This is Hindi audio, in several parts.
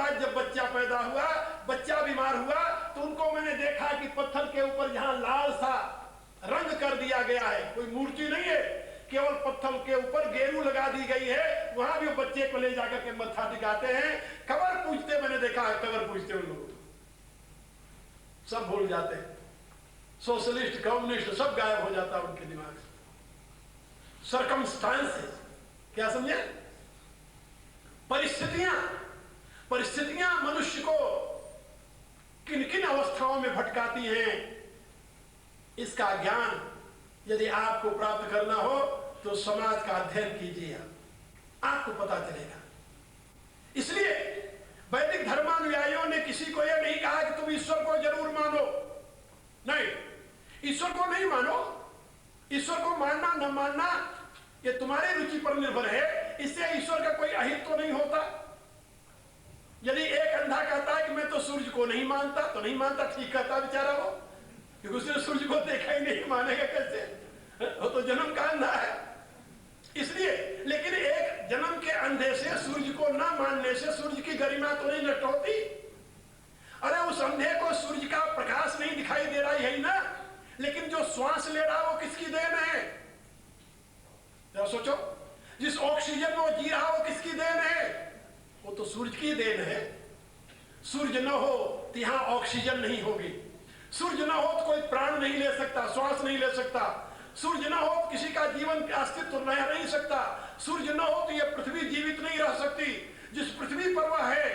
बाद जब बच्चा पैदा हुआ, बच्चा बीमार हुआ, तो उनको मैंने देखा कि पत्थर के ऊपर जहां लाल सा रंग कर दिया गया है, कोई मूर्ति नहीं है, केवल पत्थर के ऊपर गेरू लगा दी गई है, वहां भी बच्चे को ले जाकर के मत्था दिखाते हैं। कबर पूछते मैंने देखा है, कबर पूछते उन लोगों को, सब भूल जाते हैं, सोशलिस्ट कम्युनिस्ट सब गायब हो जाता है उनके दिमाग से। सर्कमस्टांसेस, क्या समझे? परिस्थितियां मनुष्य को किन किन अवस्थाओं में भटकाती हैं, इसका ज्ञान यदि आपको प्राप्त करना हो तो समाज का अध्ययन कीजिए, आपको पता चलेगा। इसलिए वैदिक धर्मानुयायियों ने किसी को यह नहीं कहा कि तुम ईश्वर को जरूर मानो, नहीं, ईश्वर को नहीं मानो, ईश्वर को मानना न मानना ये तुम्हारी रुचि पर निर्भर है, इससे ईश्वर का कोई अहित तो नहीं होता। यदि एक अंधा कहता है कि मैं तो सूर्य को नहीं मानता, तो नहीं मानता, ठीक कहता बेचारा वो, क्योंकि उसने सूर्य को देखा ही नहीं, मानेगा कैसे? वो तो जन्म का अंधा है। इसलिए, लेकिन एक जन्म के अंधे से सूर्य को न मानने से सूर्य की गरिमा तो नहीं नष्ट होती। अरे उस अंधे को सूर्य का प्रकाश नहीं दिखाई दे रहा है ना, लेकिन जो श्वास ले रहा वो किसकी देन है? जरा सोचो, जिस ऑक्सीजन में वो जी रहा वो किसकी देन है? वो तो सूर्य की देन है। सूर्य न हो तो यहां ऑक्सीजन नहीं होगी, सूर्य न हो तो कोई प्राण नहीं ले सकता, श्वास नहीं ले सकता, सूर्य न हो तो किसी का जीवन का अस्तित्व रह नहीं सकता, सूर्य न हो तो यह पृथ्वी जीवित नहीं रह सकती। जिस पृथ्वी पर वह है,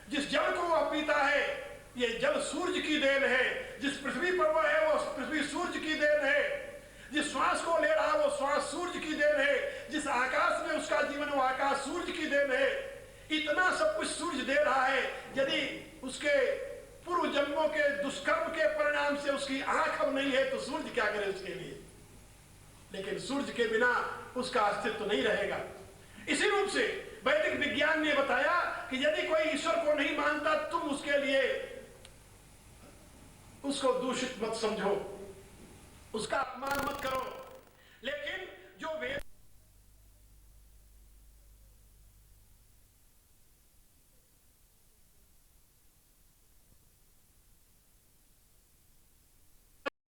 जिस जल को वह पीता है, यह जल सूर्य की देन है। जिस पृथ्वी पर वह है वो पृथ्वी सूर्य की देन है। जिस श्वास को ले रहा वो श्वास सूर्य की देन है। जिस आकाश में उसका जीवन वो आकाश सूर्य की देन है। इतना सब कुछ सूर्य दे रहा है। यदि उसके पूर्व जन्मों के दुष्कर्म के परिणाम से उसकी आंख अब नहीं है तो सूर्य क्या करे उसके लिए? लेकिन सूर्य के बिना उसका अस्तित्व नहीं रहेगा। इसी रूप से वैदिक विज्ञान ने बताया कि यदि कोई ईश्वर को नहीं मानता, तुम उसके लिए उसको दूषित मत समझो, उसका अपमान मत करो। लेकिन जो वेद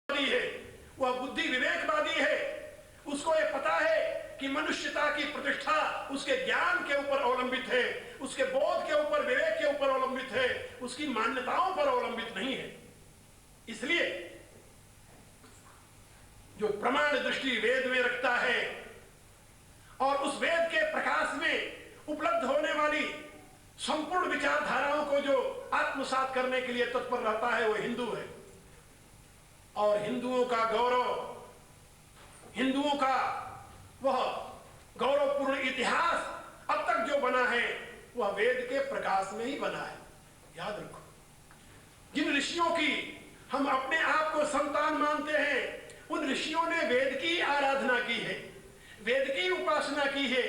है वह बुद्धि विवेकवादी है। उसको यह पता है कि मनुष्यता की प्रतिष्ठा उसके ज्ञान के ऊपर अवलंबित है, उसके बोध के ऊपर, विवेक के ऊपर अवलंबित है, उसकी मान्यताओं पर अवलंबित नहीं है। इसलिए जो प्रमाण दृष्टि वेद में रखता है और उस वेद के प्रकाश में उपलब्ध होने वाली संपूर्ण विचारधाराओं को जो आत्मसात करने के लिए तत्पर रहता है वो हिंदू है। और हिंदुओं का गौरव, हिंदुओं का वह गौरवपूर्ण इतिहास अब तक जो बना है वह वेद के प्रकाश में ही बना है। याद रखो, जिन ऋषियों की हम अपने आप को संतान मानते हैं, उन ऋषियों ने वेद की आराधना की है, वेद की उपासना की है,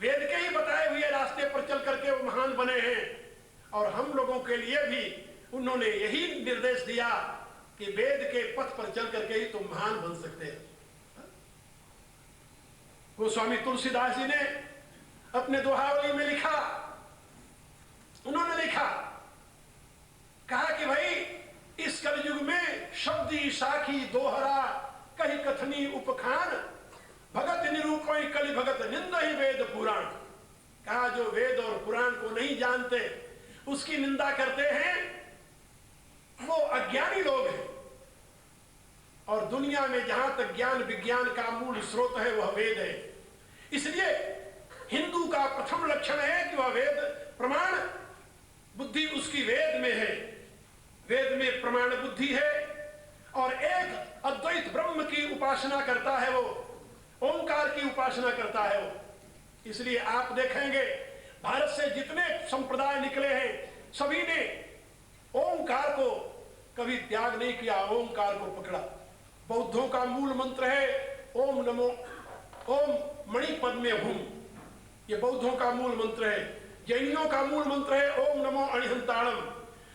वेद के ही बताए हुए रास्ते पर चल करके वो महान बने हैं। और हम लोगों के लिए भी उन्होंने यही निर्देश दिया कि वेद के पथ पर चल करके ही तुम महान बन सकते हैं। गोस्वामी तुलसीदास जी ने अपने दोहावली में लिखा, उन्होंने लिखा, कहा कि भाई इस कलयुग में शब्दी साखी दोहरा कही कथनी उपखान भगत निरूपण कलि भगत निंदा ही वेद पुराण। कहा जो वेद और पुराण को नहीं जानते उसकी निंदा करते हैं वो अज्ञानी लोग हैं। और दुनिया में जहां तक ज्ञान विज्ञान का मूल स्रोत है वह वेद है। इसलिए हिंदू का प्रथम लक्षण है कि वह वेद प्रमाण बुद्धि उसकी वेद में है, वेद में प्रमाण बुद्धि है और एक अद्वैत ब्रह्म की उपासना करता है, वो ओंकार की उपासना करता है वो। इसलिए आप देखेंगे भारत से जितने संप्रदाय निकले हैं सभी ने ओंकार को कभी त्याग नहीं किया, ओंकार को पकड़ा। बौद्धों का मूल मंत्र है ओम नमो ओम मणि पद्मे हुम, ये बौद्धों का मूल मंत्र है। जैनियों का मूल मंत्र है ओम नमो अणिहंताणम।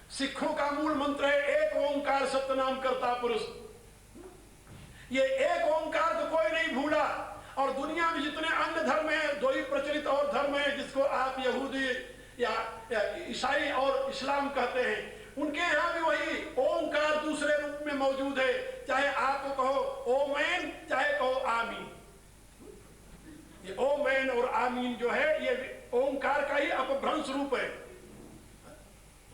सिखों का मूल मंत्र है एक ओंकार सत्यनाम करता पुरुष। ये एक ओंकार तो कोई नहीं भूला। और दुनिया में जितने अन्य धर्म हैं, दो ही प्रचलित और धर्म है जिसको आप यहूदी या ईसाई और इस्लाम कहते हैं, उनके यहाँ भी वही ओंकार दूसरे रूप में मौजूद है। चाहे आप कहो ओमैन, चाहे कहो आमीन। ये ओमैन और आमीन जो है ये ओंकार का ही अपभ्रंश रूप है।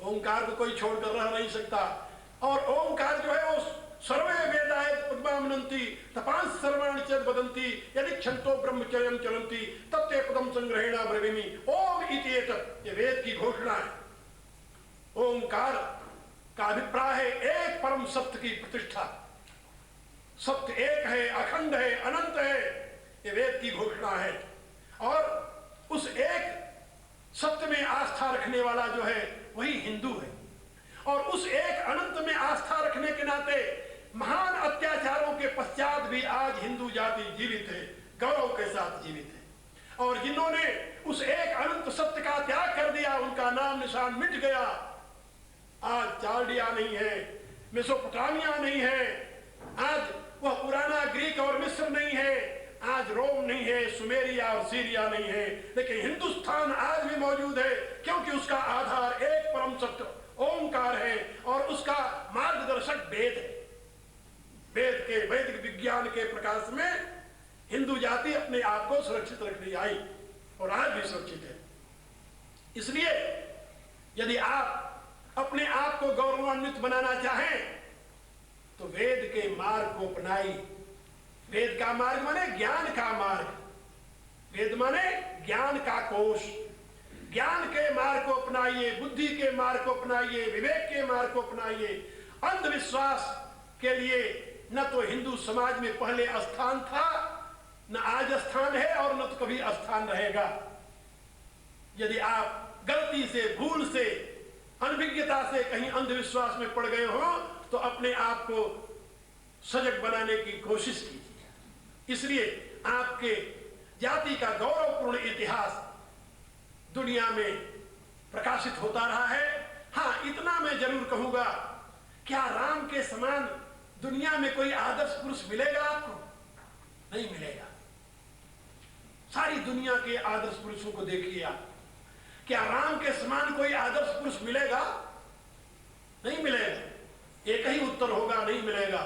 ओंकार को कोई छोड़कर रह नहीं सकता। और ओंकार जो है वो सर्वे वेदाय पद्मामनन्ति तपांस सर्वाणि च वदन्ति यदि क्षंतो ब्रह्मचर्यं चलन्ति तत्ते पदम संग्रहेण ब्रवीमि ओम इति एतत्। ये वेद की घोषणा है। ओंकार का अभिप्राय है एक परम सत्य की प्रतिष्ठा। सत्य एक है, अखंड है, अनंत है, ये वेद की घोषणा है। और उस एक सत्य में आस्था रखने वाला जो है वही हिंदू है। और उस एक अनंत में आस्था रखने के नाते महान अत्याचारों के पश्चात भी आज हिंदू जाति जीवित है, गौरव के साथ जीवित है। और जिन्होंने उस एक अनंत सत्य का त्याग कर दिया उनका नाम निशान मिट गया। आज चार्डिया नहीं है, मेसोपोटामिया नहीं है, आज वह पुराना ग्रीक और मिस्र नहीं है, आज रोम नहीं है, सुमेरिया और सीरिया नहीं है, लेकिन हिंदुस्तान आज भी मौजूद है, क्योंकि उसका आधार एक परम सत्य ओंकार है और उसका मार्गदर्शक वेद है। वेद के वैदिक विज्ञान के प्रकाश में हिंदू जाति अपने आप को सुरक्षित रखने आई और आज भी सुरक्षित है। इसलिए यदि आप अपने आप को गौरवान्वित बनाना चाहें तो वेद के मार्ग को अपनाइए। वेद का मार्ग माने ज्ञान का मार्ग। वेद माने ज्ञान का कोश। ज्ञान के मार्ग को अपनाइए, बुद्धि के मार्ग को अपनाइए, विवेक के मार्ग को अपनाइए। अंधविश्वास के लिए न तो हिंदू समाज में पहले स्थान था, न आज स्थान है और न तो कभी स्थान रहेगा। यदि आप गलती से, भूल से, अनभिज्ञता से कहीं अंधविश्वास में पड़ गए हो तो अपने आप को सजग बनाने की कोशिश कीजिए। इसलिए आपके जाति का गौरवपूर्ण इतिहास दुनिया में प्रकाशित होता रहा है। हाँ, इतना मैं जरूर कहूंगा, क्या राम के समान दुनिया में कोई आदर्श पुरुष मिलेगा आपको? नहीं मिलेगा। सारी दुनिया के आदर्श पुरुषों को देखिए आप, क्या राम के समान कोई आदर्श पुरुष मिलेगा? नहीं मिलेगा। एक ही उत्तर होगा, नहीं मिलेगा।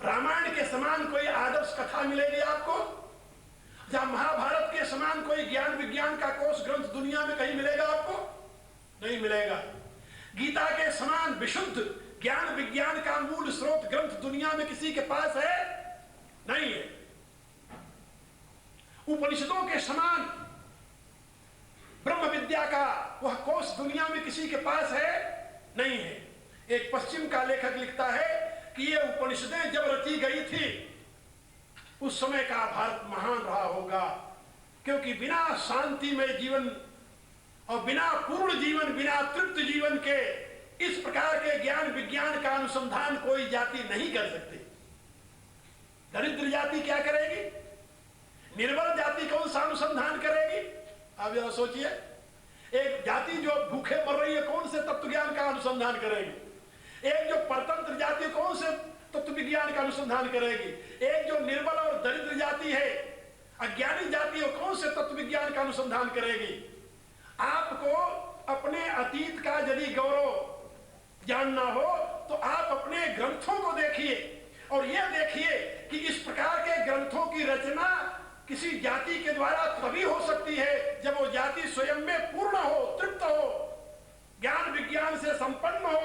रामायण के समान कोई आदर्श कथा मिलेगी आपको? या महाभारत के समान कोई ज्ञान विज्ञान का कोष ग्रंथ दुनिया में कहीं मिलेगा आपको? नहीं मिलेगा। गीता के समान विशुद्ध ज्ञान विज्ञान का मूल स्रोत ग्रंथ दुनिया में किसी के पास है? नहीं है। उपनिषदों के समान ब्रह्म विद्या का वह कोष दुनिया में किसी के पास है? नहीं है। एक पश्चिम का लेखक लिखता है कि ये उपनिषदें जब रची गई थी उस समय का भारत महान रहा होगा, क्योंकि बिना शांति में जीवन और बिना पूर्ण जीवन, बिना तृप्त जीवन के इस प्रकार के ज्ञान विज्ञान का अनुसंधान कोई जाति नहीं कर सकती। दरिद्र जाति क्या करेगी? निर्बल जाति कौन सा अनुसंधान करेगी? आप जरा सोचिए। एक जाति जो भूखे मर रही है कौन से तत्व ज्ञान का अनुसंधान करेगी? एक जो परतंत्र जाति कौन से तत्व विज्ञान का अनुसंधान करेगी? एक जो निर्बल और दरिद्र जाति है, अज्ञानी जाति है, कौन से तत्व विज्ञान का अनुसंधान करेगी? आपको अपने अतीत का यदि गौरव जानना हो तो आप अपने ग्रंथों को देखिए और यह देखिए कि इस प्रकार के ग्रंथों की रचना किसी जाति के द्वारा तभी हो सकती है जब वो जाति स्वयं में पूर्ण हो, तृप्त हो, ज्ञान विज्ञान से संपन्न हो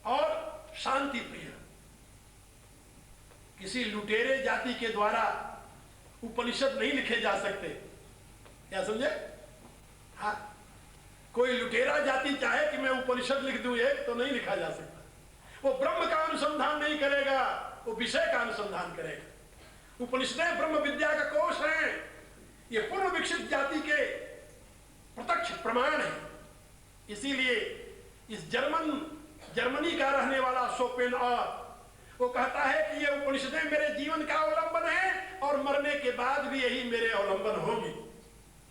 और शांति प्रिय। किसी लुटेरे जाति के द्वारा उपनिषद नहीं लिखे जा सकते। क्या समझे? हाँ, कोई लुटेरा जाति चाहे कि मैं उपनिषद लिख दूं एक, तो नहीं लिखा जा सकता। वो ब्रह्म का अनुसंधान नहीं करेगा, वो विषय का अनुसंधान करेगा। उपनिषदें ब्रह्म विद्या का कोश हैं। ये पूर्व विकसित जाति के प्रत्यक्ष प्रमाण है। इसीलिए इस जर्मनी का रहने वाला शोपेनहावर वो कहता है कि ये उपनिषदें मेरे जीवन का अवलंबन है और मरने के बाद भी यही मेरे अवलंबन होगी।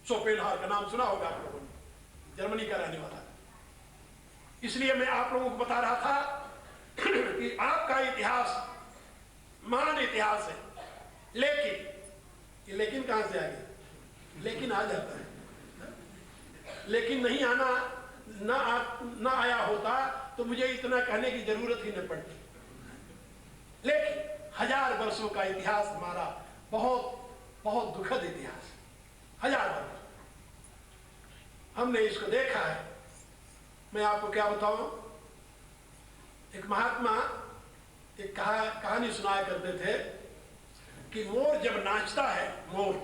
शोपेनहावर का नाम सुना होगा आप लोगों ने, जर्मनी का रहने वाला। इसलिए मैं आप लोगों को बता रहा था कि आपका इतिहास महान इतिहास है, लेकिन ये लेकिन कहां से आ गया? लेकिन आ जाता है। लेकिन नहीं आना ना आया होता तो मुझे इतना कहने की जरूरत ही न पड़ती। लेकिन 1000 वर्षों का इतिहास हमारा बहुत बहुत दुखद इतिहास, 1000 वर्ष हमने इसको देखा है। मैं आपको क्या बताऊं, एक महात्मा एक कहानी सुनाया करते थे कि मोर जब नाचता है, मोर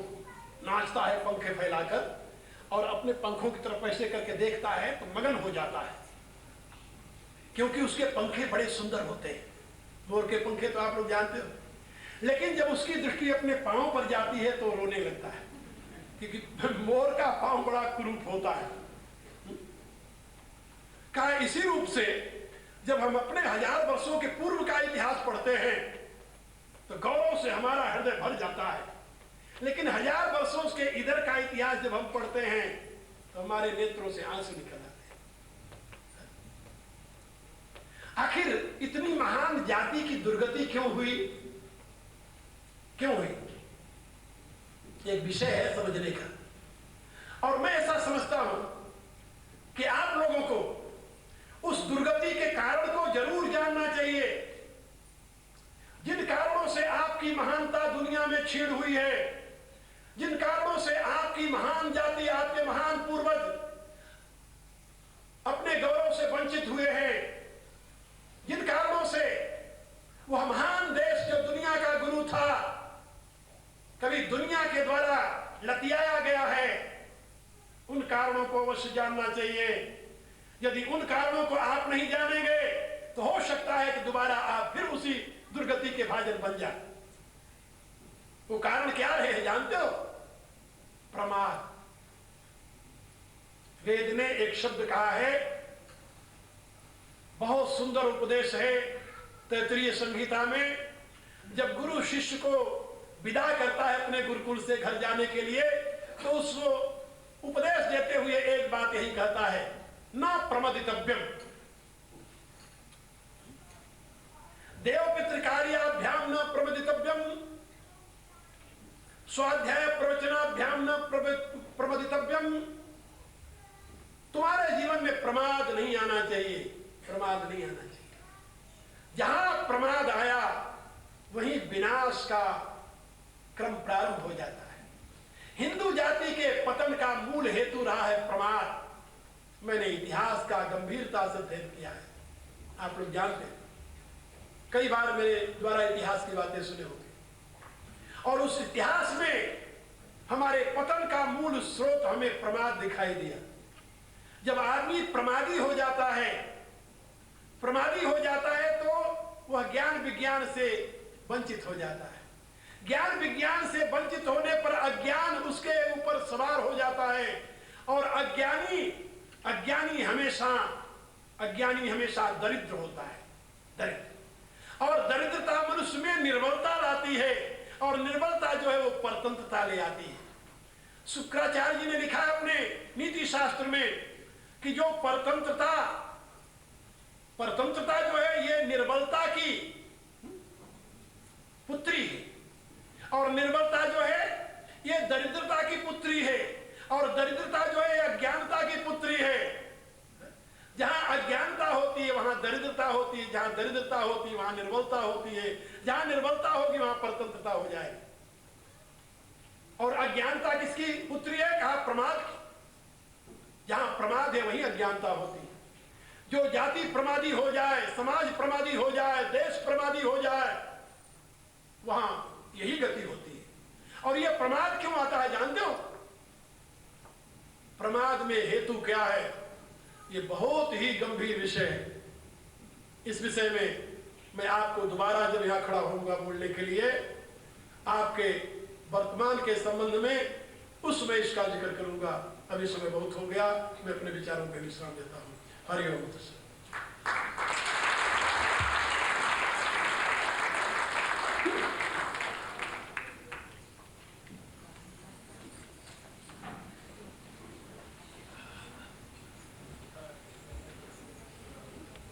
नाचता है पंखे फैलाकर और अपने पंखों की तरफ ऐसे करके देखता है तो मगन हो जाता है, क्योंकि उसके पंखे बड़े सुंदर होते हैं। मोर के पंखे तो आप लोग जानते हो, लेकिन जब उसकी दृष्टि अपने पांव पर जाती है तो रोने लगता है, क्योंकि मोर का पांव बड़ा कुरूप होता है। कहा इसी रूप से जब हम अपने 1000 वर्षों के पूर्व का इतिहास पढ़ते हैं तो गौरव से हमारा हृदय भर जाता है, लेकिन 1000 वर्षों के इधर का इतिहास जब हम पढ़ते हैं तो हमारे नेत्रों से आंसू निकल आते हैं। आखिर इतनी महान जाति की दुर्गति क्यों हुई, क्यों हुई? एक विषय है समझने का। और मैं ऐसा समझता हूं कि आप लोगों को उस दुर्गति के कारण को जरूर जानना चाहिए, जिन कारणों से आपकी महानता दुनिया में छीड़ हुई है, जिन कारणों से आपकी महान जाति, आपके महान पूर्वज अपने गौरव से वंचित हुए हैं, जिन कारणों से वह महान देश जो दुनिया का गुरु था कभी दुनिया के द्वारा लतियाया गया है, उन कारणों को अवश्य जानना चाहिए। यदि उन कारणों को आप नहीं जानेंगे तो हो सकता है कि दोबारा आप फिर उसी दुर्गति के भाजन बन जाए। वो कारण क्या है जानते हो? प्रमाद। वेद ने एक शब्द कहा है, बहुत सुंदर उपदेश है तैत्तिरीय संहिता में। जब गुरु शिष्य को विदा करता है अपने गुरुकुल से घर जाने के लिए, तो उसको उपदेश देते हुए एक बात यही कहता है, न प्रमदितव्यम। देव पितृकार्याभ्याम न प्रमदितव्यम, स्वाध्याय प्रवचनाभ्याम न प्रमदितव्यम। तुम्हारे जीवन में प्रमाद नहीं आना चाहिए, प्रमाद नहीं आना चाहिए। जहां प्रमाद आया वहीं विनाश का क्रम प्रारंभ हो जाता है। हिंदू जाति के पतन का मूल हेतु रहा है प्रमाद। मैंने इतिहास का गंभीरता से अध्ययन किया है, आप लोग जानते हैं, कई बार मेरे द्वारा इतिहास की बातें सुने होंगे। और उस इतिहास में हमारे पतन का मूल स्रोत हमें प्रमाद दिखाई दिया। जब आदमी प्रमादी हो जाता है, प्रमादी हो जाता है तो वह ज्ञान विज्ञान से वंचित हो जाता है। ज्ञान विज्ञान से वंचित होने पर अज्ञान उसके ऊपर सवार हो जाता है, और अज्ञानी हमेशा दरिद्र होता है, दरिद्र। और दरिद्रता मनुष्य में निर्बलता लाती है, और निर्बलता जो है वो परतंत्रता ले आती है। शुक्राचार्य जी ने लिखा है अपने नीति शास्त्र में कि जो परतंत्रता जो है ये निर्बलता की पुत्री है, और निर्बलता जो है ये दरिद्रता की पुत्री है, और दरिद्रता जो है अज्ञानता की पुत्री है। जहां अज्ञानता होती है वहां दरिद्रता होती है, जहां दरिद्रता होती है वहां निर्बलता होती है, जहां निर्बलता होगी वहां परतंत्रता हो जाएगी। और अज्ञानता किसकी पुत्री है? कहा प्रमाद की। जहां प्रमाद है वहीं अज्ञानता होती है। जो जाति प्रमादी हो जाए, समाज प्रमादी हो जाए, देश प्रमादी हो जाए, वहां यही गति होती है। और यह प्रमाद क्यों आता है जानते हो? प्रमाद में हेतु क्या है? ये बहुत ही गंभीर विषय है। इस विषय में मैं आपको दोबारा जब यहां खड़ा होऊंगा बोलने के लिए, आपके वर्तमान के संबंध में उस समय इसका जिक्र करूंगा। अभी समय बहुत हो गया, मैं अपने विचारों पर विश्राम देता हूं। हरिओम।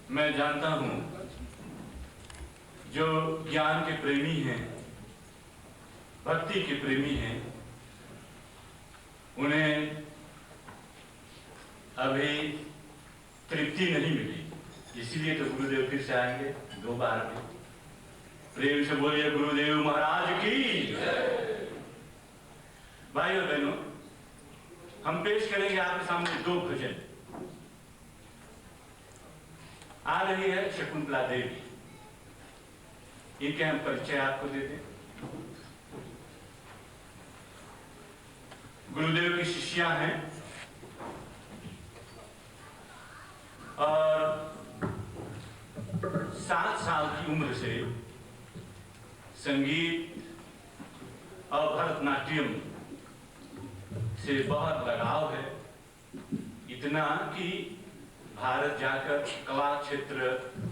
मैं जानता हूं जो ज्ञान के प्रेमी हैं, भक्ति के प्रेमी हैं, उन्हें अभी तृप्ति नहीं मिली, इसीलिए तो गुरुदेव फिर से आएंगे 2 बार में। प्रेम से बोलिए गुरुदेव महाराज की। भाई और बहनों, हम पेश करेंगे आपके सामने 2 भजन। आ रही है शकुंतला देवी, इनके हम परिचय आपको देते हैं। गुरुदेव की शिष्या हैं और 7 साल की उम्र से संगीत और भरतनाट्यम से बहुत लगाव है, इतना कि भारत जाकर कला क्षेत्र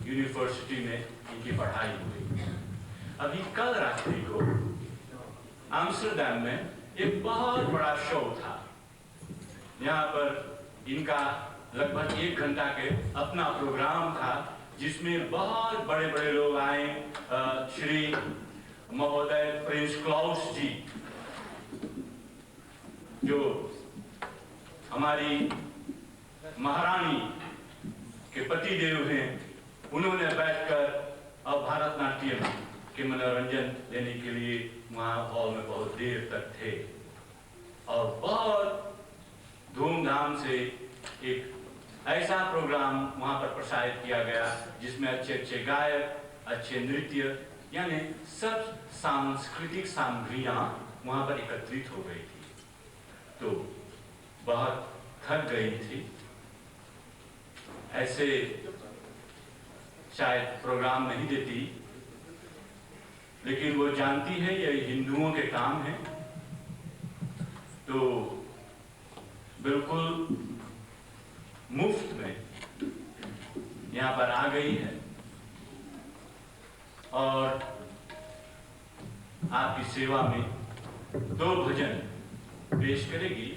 यूनिवर्सिटी में इनकी पढ़ाई हुई। अभी कल रात्रि को आम्स्टरडैम में एक बहुत बड़ा शो था, यहाँ पर इनका लगभग 1 घंटा के अपना प्रोग्राम था, जिसमें बहुत बड़े बड़े लोग आए। श्री महोदय प्रिंस क्लाउस जी, जो हमारी महारानी के पति देव हैं, उन्होंने बैठकर और भरतनाट्यम के मनोरंजन देने के लिए वहाँ हॉल में बहुत देर तक थे और बहुत धूमधाम से एक ऐसा प्रोग्राम वहाँ पर प्रसारित किया गया जिसमें अच्छे अच्छे गायक, अच्छे नृत्य, यानी सब सांस्कृतिक सामग्रियाँ वहाँ पर एकत्रित हो गई थी। तो बहुत थक गई थी। ऐसे शायद प्रोग्राम नहीं देती, लेकिन वो जानती है ये हिंदुओं के काम है, तो बिल्कुल मुफ्त में यहाँ पर आ गई है और आपकी सेवा में 2 भजन पेश करेगी।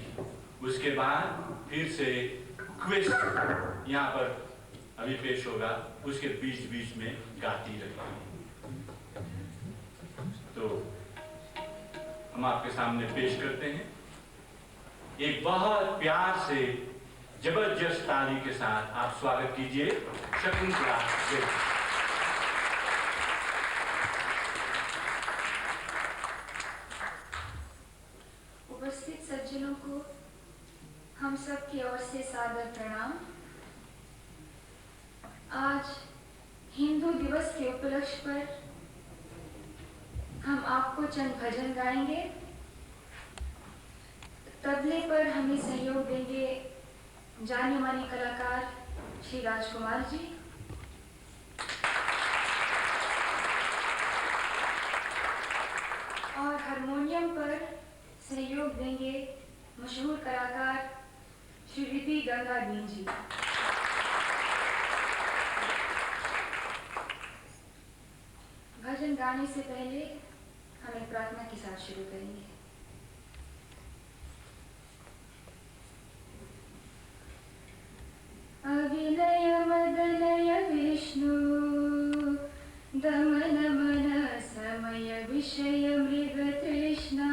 उसके बाद फिर से क्विज यहाँ पर अभी पेश होगा, उसके बीच बीच में गाती रहेगी। तो हम आपके सामने पेश करते हैं, एक बहुत प्यार से जबरदस्त ताली के साथ आप स्वागत कीजिए शकुंतला देवी। उपस्थित सज्जनों को हम सब की ओर से सादर प्रणाम। आज हिंदू दिवस के उपलक्ष्य पर हम आपको चंद भजन गाएंगे। तबले पर हमें सहयोग देंगे जाने माने कलाकार श्री राजकुमार जी। और हारमोनियम पर सहयोग देंगे मशहूर कलाकार श्री रिद्धि गंगादीन जी। भजन गाने से पहले हम एक प्रार्थना के साथ शुरू करेंगे। अविलय मदलय विष्णु दमन मन समय विषय मृग तृष्णा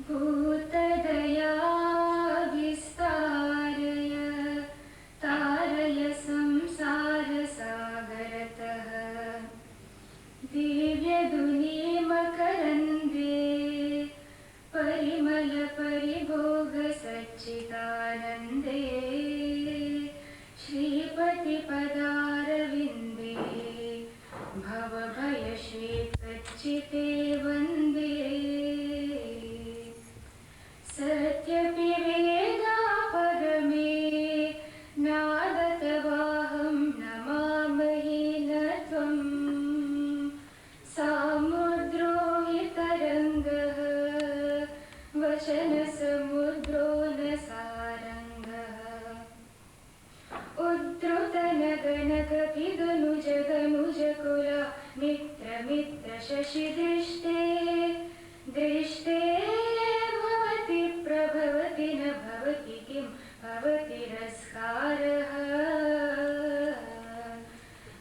भूतदया विस्तारय तारय संसार सागरतः दिव्य दुनी मकरंदे परिमल परिभोग सच्चिदानंदे श्रीपति पदारविंदे भवभय श्रीप्रच्चिते वन्दे सत्यपि वेदापगमे नादतवाहं नमामहि न त्वं सामुद्रो हि तरङ्गः वचनसमुद्रो न सारङ्गः उद्धृतनगनकपिदनुजगनुजकुला मित्र शशिदृष्टे दृष्टे भवति प्रभवति न भवति किं भवति रस्कारः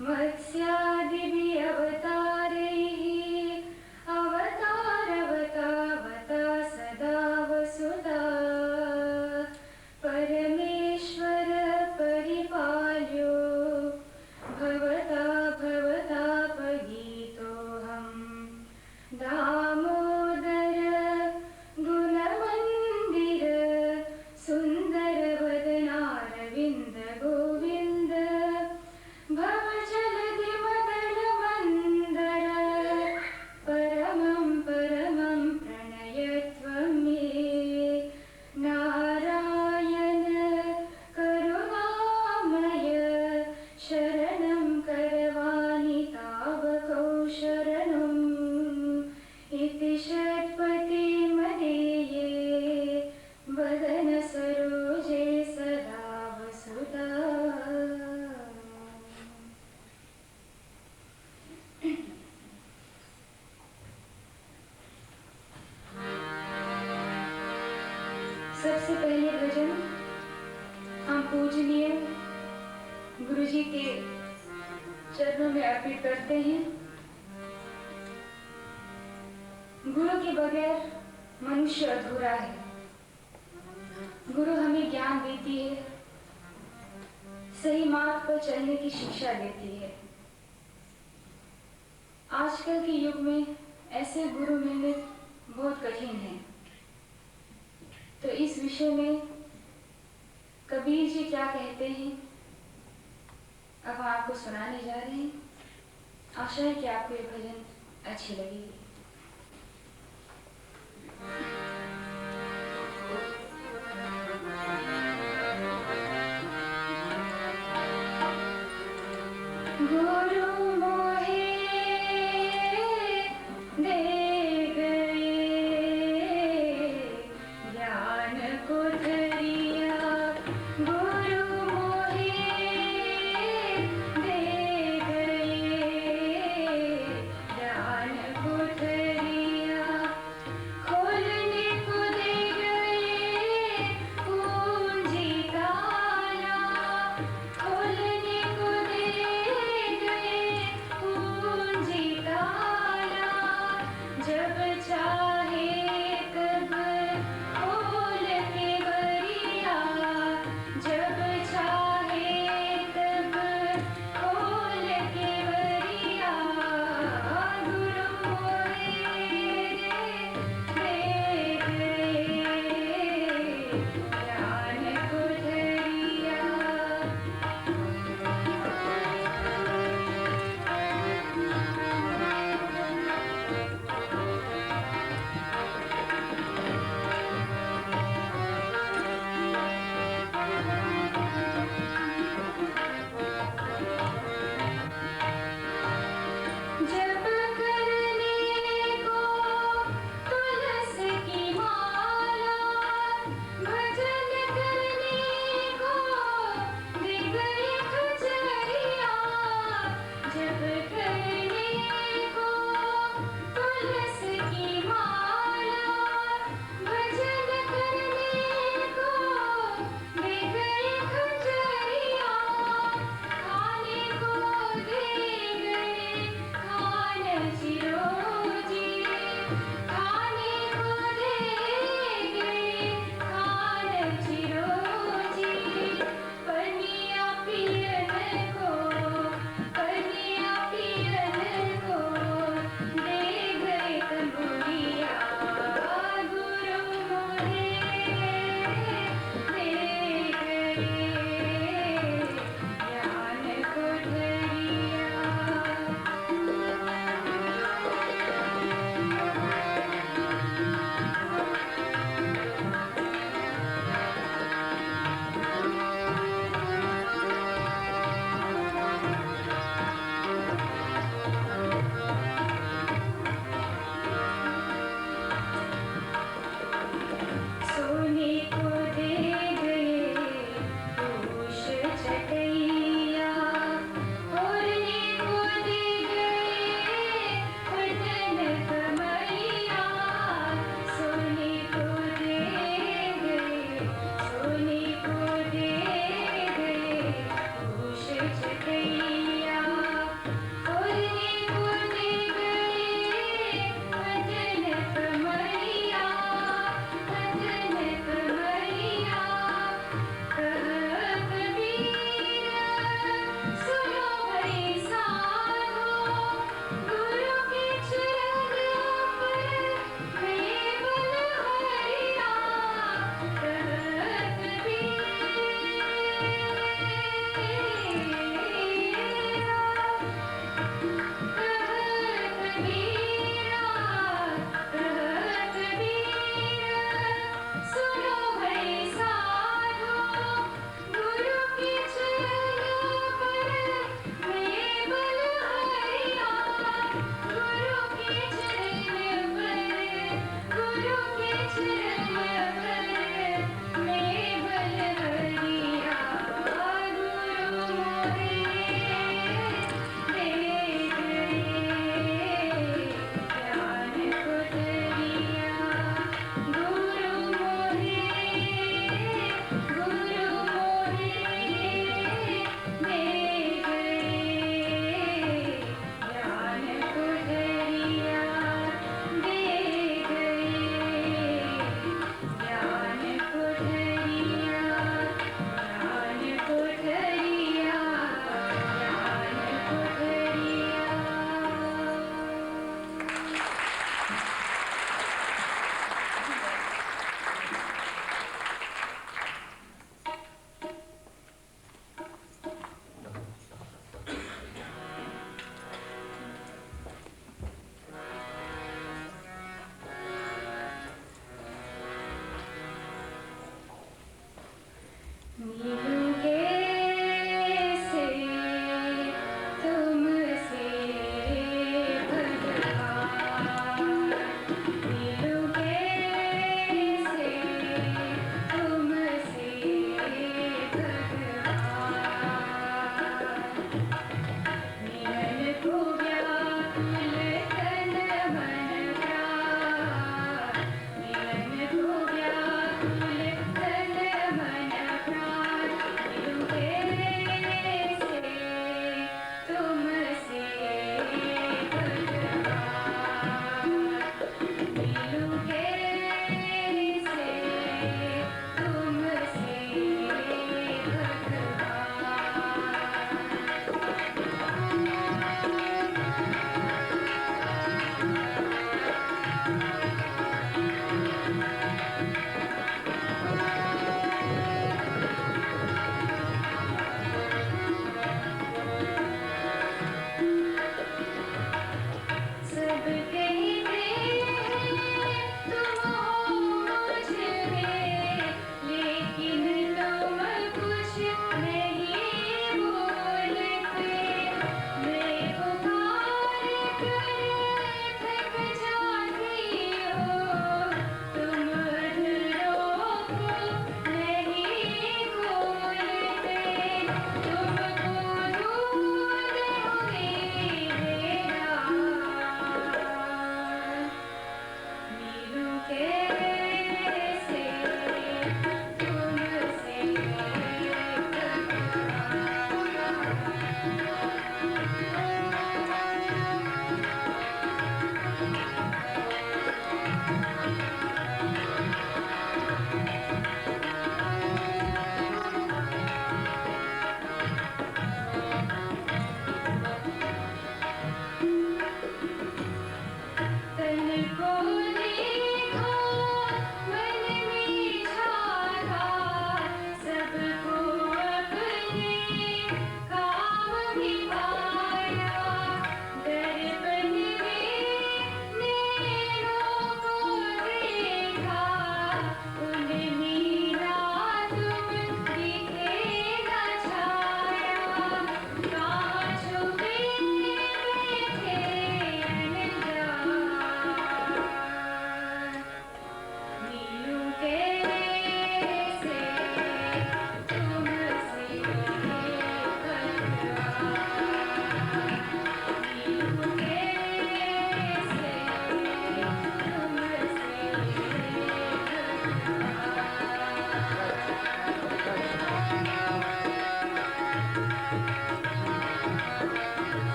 मत्स्यादिभिः अवतारैः अवतारवतावता सदा वसुधा परम पूजनीय गुरुजी के चरणों में अर्पित करते हैं। गुरु के बगैर मनुष्य अधूरा है। गुरु हमें ज्ञान देती है, सही मार्ग पर चलने की शिक्षा देती है। आजकल के युग में ऐसे गुरु मिलने बहुत कठिन है। तो इस विषय में कबीर जी क्या कहते हैं, अब हम आपको सुनाने जा रहे हैं। आशा है कि आपको ये भजन अच्छी लगेगी।